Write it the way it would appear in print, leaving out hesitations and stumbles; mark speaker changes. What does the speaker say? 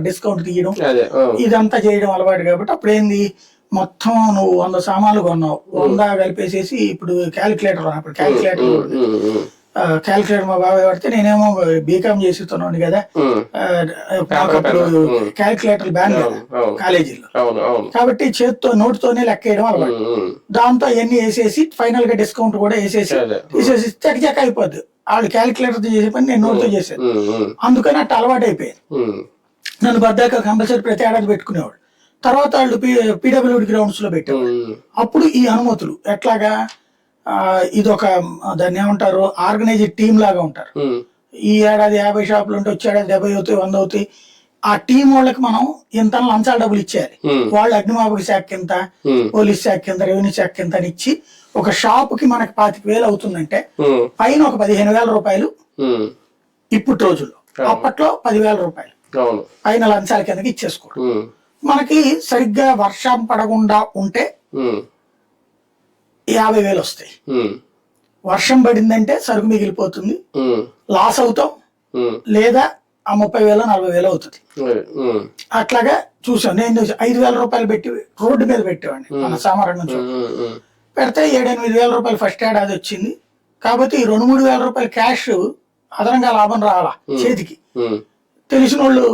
Speaker 1: discount తీయడం ఇదంతా చేయడం అలవాటు కాబట్టి అప్పుడు ఏంది మొత్తం నువ్వు 100 సామాన్లు కొన్నావు 100 కలిపేసేసి ఇప్పుడు క్యాలిక్యులేటర్ అప్పుడు క్యాలిక్యులేటర్ మా బాబాయ్ పడితే నేనేమో బీకామ్ చేస్తున్నాను కదా నాకు అప్పుడు క్యాలిక్యులేటర్ బ్యాన్ కాలేజీలో కాబట్టి చేతితో నోటుతోనే లెక్క వేయడం అలవాటు దాంతో అవన్నీ వేసేసి ఫైనల్ గా డిస్కౌంట్ కూడా వేసేసి తీసేసి చెక్క అయిపోద్ది వాళ్ళు క్యాలిక్యులేటర్ చేసే పని నేను నోటుతో చేశాను అందుకని అట్లా అలవాటు అయిపోయింది నన్ను బద్దాక కంపల్సరీ ప్రతి ఏడాది పెట్టుకునేవాడు తర్వాత వాళ్ళు పీడబ్ల్యూడి గ్రౌండ్స్ లో పెట్టేవాళ్ళు అప్పుడు ఈ అనుమతులు ఎట్లాగా ఇదొక దాన్ని ఏమంటారు ఆర్గనైజ్డ్ టీమ్ లాగా ఉంటారు ఈ ఏడాది 50 షాపులు ఉంటే వచ్చే ఏడాది 70 అవుతాయి 100 అవుతాయి ఆ టీం వాళ్ళకి మనం ఇంత లంచాల డబ్బులు ఇచ్చేయాలి వాళ్ళు అగ్నిమాపక శాఖ కింద పోలీస్ శాఖ కింద రెవెన్యూ శాఖ కింద ఇచ్చి ఒక షాప్ కి మనకి 25,000 అవుతుందంటే పైన ఒక 15,000 రూపాయలు ఇప్పుడు రోజుల్లో అప్పట్లో 10,000 రూపాయలు పైన లంచాల కిందకి ఇచ్చేసుకోవడం మనకి సరిగ్గా వర్షం పడకుండా ఉంటే 50,000 వస్తాయి వర్షం పడిందంటే సరుకు మిగిలిపోతుంది లాస్ అవుతాం లేదా ఆ 30,000 40,000 అవుతుంది అట్లాగా చూసాం నేను 5,000 రూపాయలు పెట్టి రోడ్డు మీద పెట్టేవాడిని మన సామరం నుంచి పెడితే 7-8,000 రూపాయలు ఫస్ట్ ఏడాది వచ్చింది కాబట్టి 2-3 వేల రూపాయలు క్యాష్ అదనంగా లాభం రావాలా చేతికి తెలిసిన వాళ్ళు